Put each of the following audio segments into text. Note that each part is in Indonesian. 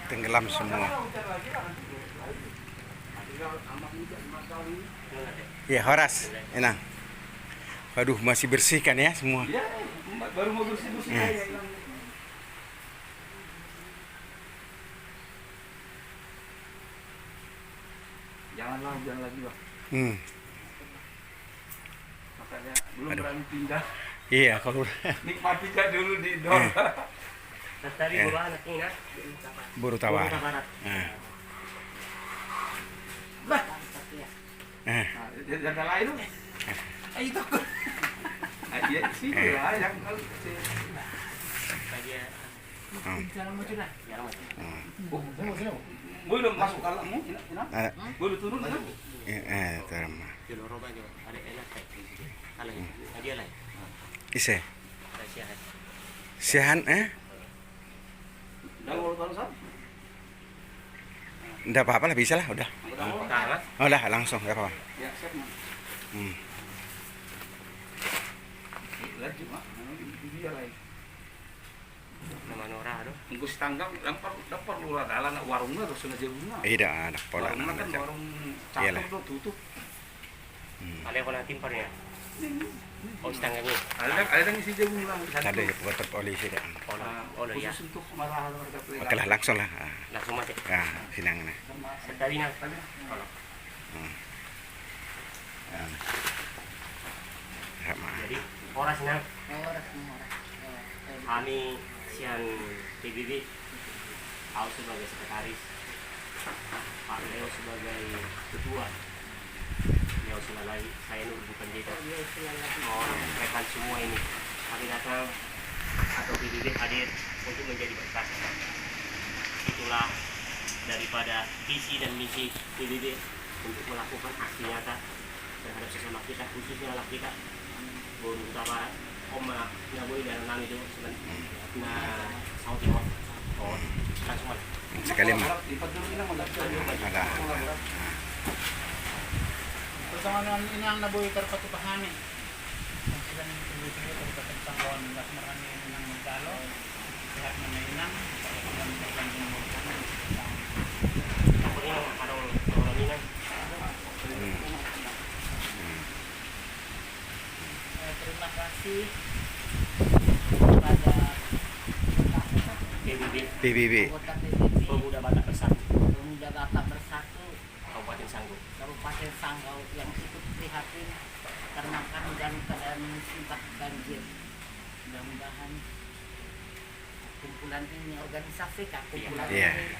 tenggelam semua. Ya, Horas, enak. Waduh, masih bersih kan ya semua. Ya, baru mau bersih-bersih aja. Jangan lagi, Bang. Makanya belum berani pindah. Iya, kalau Nikmati aja dulu di Dor. Tadi bawa anaknya buru tawar. Bah. Jangan lain lu. Itu. Iya sih lah yang boleh masuk kalau mau, boleh turun kan? Terima. ada enak kalau dia lain. Ise. Sihan Enggak apa-apa lah, bisa lah, udah. Udah langsung, enggak apa-apa. Ya, siap, Mas. Lagi, Mak. Dia lain. Nama Nora aduh. Nggus tanggang dapat lurah dalan warungnya terus sengaja bunga. Iya, ada pola. Warungnya kan warung campur tuh tutup. Ada yang pernah timpar ya? Oh, tangganya. Ada yang isi jagung lah. Ada ya buat polisi dah. Oh, ya. Khusus untuk marah warga pelita. Oke lah, langsung lah. Langsung mati. Ya, sinang nah. Tadi nak. Jadi Horas nak. Kami sian PBB, aku sebagai sekretaris, Pak Leo sebagai ketua. Leo lagi, saya ini bukan kita. Mau rekan semua ini. Kami datang atau PBB hadir untuk menjadi berkat. Itulah daripada visi dan misi PBB untuk melakukan aksi nyata terhadap sesama kita, khususnya anak kita Boru Huta Barat. Oma ngabui dan nang itu nah saut timur. Oh, langsung aja. Sekali mah. Ada. Bersama dengan ini yang nabuhi terpatupahani. Yang sudah ditulis terkait tanggawan nggak merani yang menggalo. Pihak menenang, dan Aku ini ada orang ini. terima kasih kepada PBB. anggota PBB Pemuda Batak Bersatu, Pemuda Batak Bersatu Kabupaten Kabupaten Sanggau yang ikut prihatin karena kami dalam keadaan musibah banjir. Mudah-mudahan kumpulan ini, organisasi kumpulan ini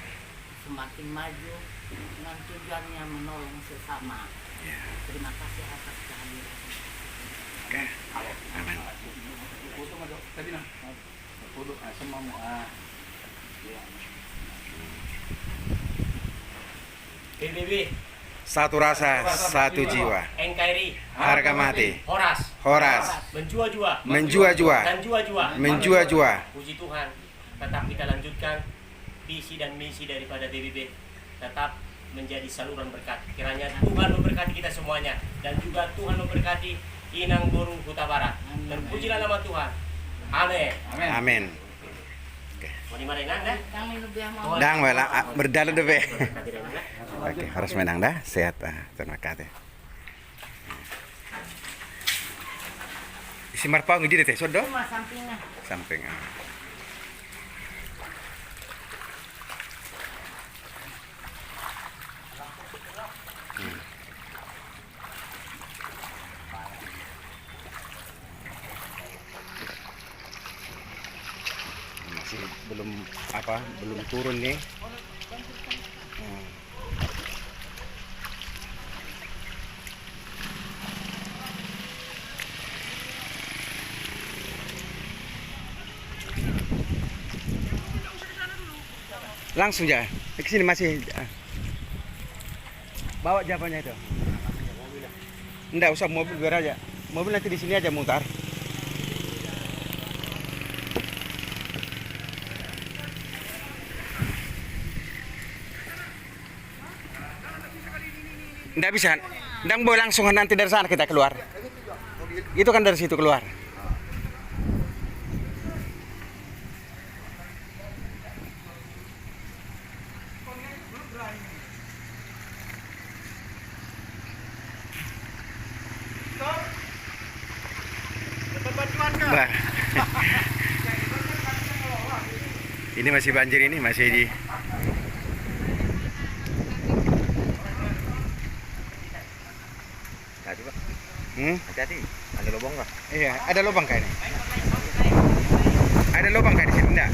semakin maju dengan tujuannya menolong sesama. Terima kasih atas kehadiran. Oke. Amin. Foto mah tadi nah. Foto sama mau PBB Satu rasa, satu jiwa. NKRI Harga mati. Horas Menjua-jua. dan jua-jua. Menjua-jua. Puji Tuhan, tetap kita lanjutkan visi dan misi daripada PBB, tetap menjadi saluran berkat. Kiranya Tuhan memberkati kita semuanya dan juga Tuhan memberkati Inang Boru Huta Barat. Dan pujilah nama Tuhan. Amin. Amin. Mau dimarahin dah? Kami lebih mau Dang wala berdalam deh. Berkati dengan dah. Oke, harus menang dah. Sehat. Terima kasih. Isi marpau ngidi teh sodo. cuma sampingnya. Samping. Masih belum turun nih. Langsung ya, ke sini masih. Bawa jawabannya itu. Enggak usah mobil, biar aja. Mobil nanti di sini aja mutar. Enggak bisa. Enggak boleh langsung nanti dari sana kita keluar. Itu kan dari situ keluar. Bah. Ini masih banjir, ini masih di Hati Pak. Hati-hati. Ada lubang nggak? Iya, ada lubang kah ini? Ada lubang kah di sini enggak?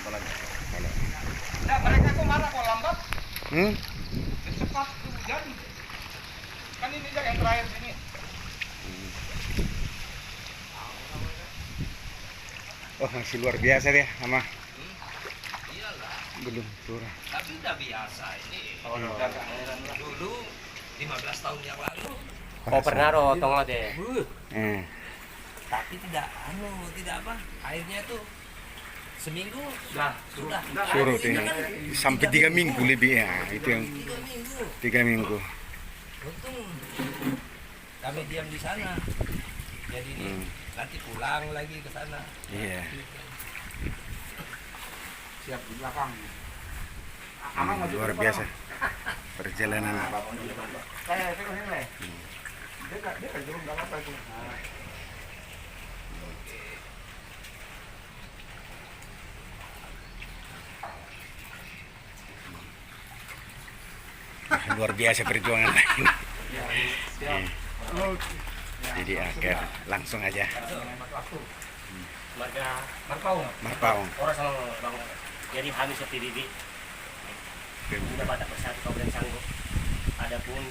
Pelan-pelan. Nah, mereka kok marah kok lambat? Cepat hujan. Kan ini yang terakhir sini. Oh, masih luar biasa deh sama. Belum turun. Tapi udah biasa ini. Dulu 15 tahun yang lalu. Oh pernah roh tongol deh. Tapi tidak tidak apa. Airnya tuh seminggu sudah. Surut Ini ini. kan Sampai 3 minggu lebih ya. Itu yang 3 3 minggu. minggu. Untung kami diam di sana. Jadi nanti pulang lagi ke sana. Iya. Siap di belakang. Luar biasa perjalanan. Saya sini. Dia kan jurung enggak apa-apa itu. Luar biasa perjuangan ini. Jadi akhir langsung aja Marga Marpaung. orang sama bang. Jadi habis seperti ini. Sudah Batak Bersatu Kabupaten Sanggau. Adapun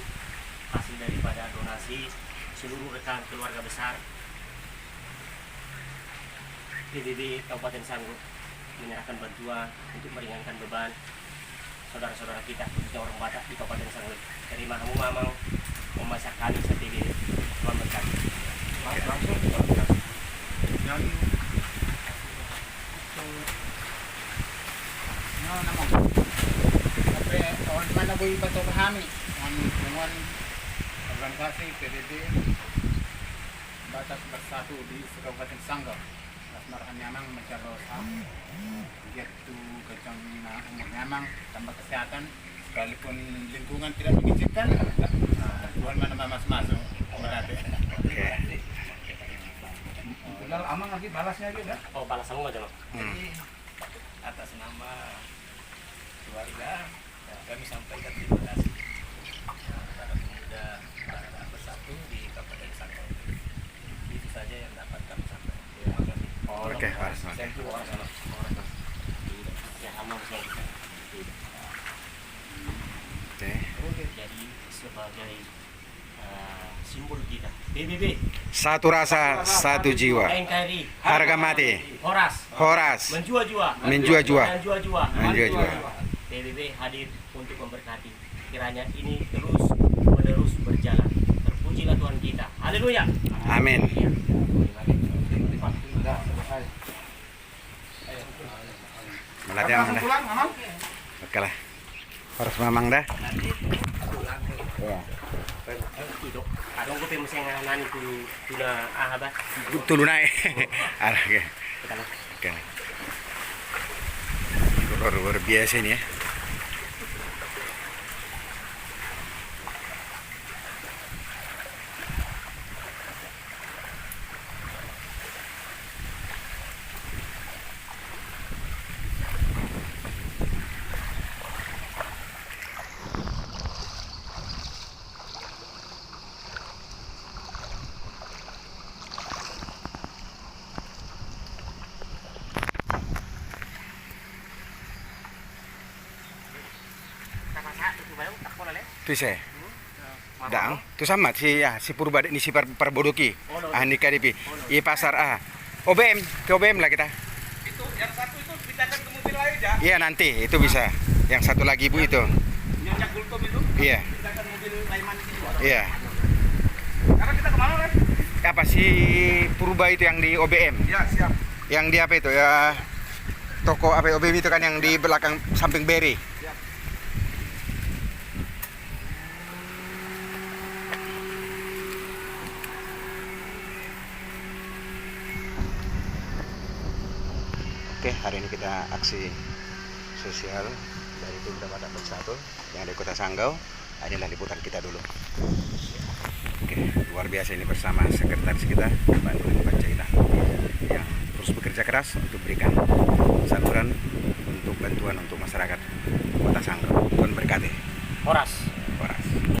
hasil daripada donasi seluruh rekan keluarga besar PBB Kabupaten Sanggau menyerahkan bantuan untuk meringankan beban saudara-saudara kita khususnya orang Batak di Kabupaten Sanggau. Dari Mamang memasak kami seperti memberkati. Langsung yang naman. Tapi orang mana boleh bantu kami? Dengan organisasi PBB Batak Bersatu di Kabupaten Sanggau. Marahan Nyamang mencari yaitu kecang umur Nyamang tambah kesehatan sekalipun lingkungan tidak mengizinkan. Tuhan mana masuk berarti. Tinggal Amang lagi balasnya juga. Oh balas sama nggak Jadi atas nama keluarga kami sampaikan terima kasih kepada pemuda Batak Bersatu di Kabupaten Sanggau. Itu saja yang dapat kami sampaikan. Terima kasih. Oke, balas. Thank you orang sana. Ya sama sekali. Oke. Jadi sebagai simbol kita PBB Satu rasa, satu jiwa. NKRI Harga mati. Horas Menjua-jua. menjua-jua PBB hadir untuk memberkati kiranya ini terus menerus berjalan. Terpujilah Tuhan kita, haleluya, Amin. ya. Melatih Amang dah. Pulang, Amang. Oke lah. Harus Mamang dah. Ya. Itu adong ko pemo sing nani tuna ahaba Tulu naik. Oke. kita lah. Oke. Luar biasa ini ya. Itu saya. Dang, tu sama si Purba ni si Parbodoki. Ni KDP. I pasar OBM, ke OBM lah kita. Itu yang satu itu pindahkan ke mobil lain ya. Iya nanti itu bisa. Yang satu lagi Bu itu. Yang Jakulkom itu Iya. pindahkan mobil Laiman itu. Iya. Karena kita kemana kan? Apa si Purba itu yang di OBM? Ya siap. Yang di apa itu ya? Toko apa OBM itu kan yang di belakang samping Berry. Oke, hari ini kita aksi sosial dari Pemuda Batak Bersatu yang ada di Kota Sanggau. Inilah liputan kita dulu. Oke, luar biasa ini bersama sekretaris kita, Pak Nurdin Panjaitan, yang terus bekerja keras untuk berikan saluran untuk bantuan untuk masyarakat Kota Sanggau. Tuhan berkati. Horas. Horas.